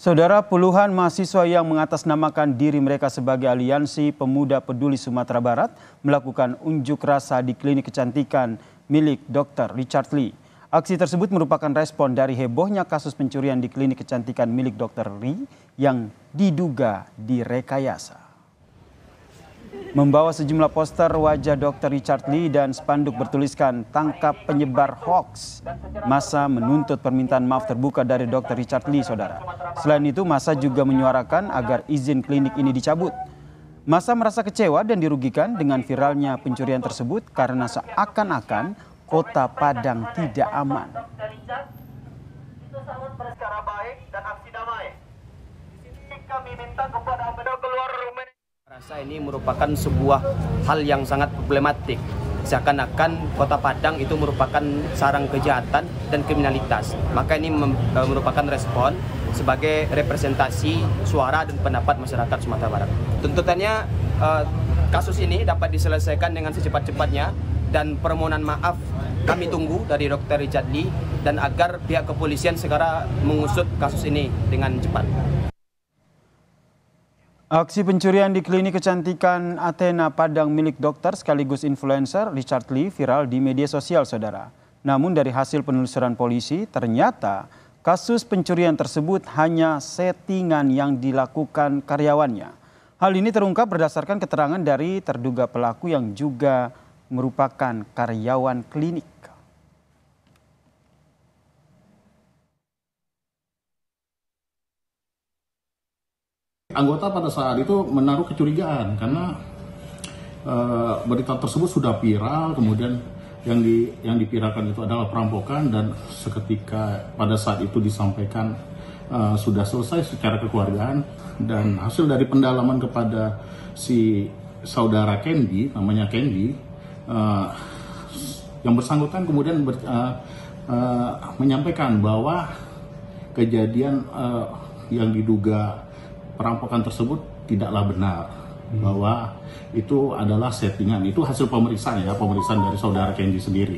Saudara, puluhan mahasiswa yang mengatasnamakan diri mereka sebagai Aliansi Pemuda Peduli Sumatera Barat melakukan unjuk rasa di klinik kecantikan milik Dr. Richard Lee. Aksi tersebut merupakan respon dari hebohnya kasus pencurian di klinik kecantikan milik Dr. Lee yang diduga direkayasa. Membawa sejumlah poster wajah Dr. Richard Lee dan spanduk bertuliskan "Tangkap penyebar hoax", massa menuntut permintaan maaf terbuka dari Dr. Richard Lee, saudara. Selain itu, massa juga menyuarakan agar izin klinik ini dicabut. Massa merasa kecewa dan dirugikan dengan viralnya pencurian tersebut karena seakan-akan kota Padang tidak aman. Itu sangat bersecara baik dan aksi damai. Di sini kami minta kepada keluar rumah. Rasa ini merupakan sebuah hal yang sangat problematik. Seakan-akan kota Padang itu merupakan sarang kejahatan dan kriminalitas. Maka ini merupakan respon sebagai representasi suara dan pendapat masyarakat Sumatera Barat. Tuntutannya kasus ini dapat diselesaikan dengan secepat-cepatnya dan permohonan maaf kami tunggu dari Dr. Richard Lee dan agar pihak kepolisian segera mengusut kasus ini dengan cepat. Aksi pencurian di klinik kecantikan Athena Padang milik dokter sekaligus influencer Richard Lee viral di media sosial, saudara. Namun dari hasil penelusuran polisi, ternyata kasus pencurian tersebut hanya settingan yang dilakukan karyawannya. Hal ini terungkap berdasarkan keterangan dari terduga pelaku yang juga merupakan karyawan klinik. Anggota pada saat itu menaruh kecurigaan karena berita tersebut sudah viral, kemudian yang dipiralkan itu adalah perampokan dan seketika pada saat itu disampaikan sudah selesai secara kekeluargaan dan hasil dari pendalaman kepada si saudara Candy, namanya Candy, yang bersangkutan kemudian menyampaikan bahwa kejadian yang diduga perampokan tersebut tidaklah benar, bahwa itu adalah settingan. Itu hasil pemeriksaan dari saudara Candy sendiri.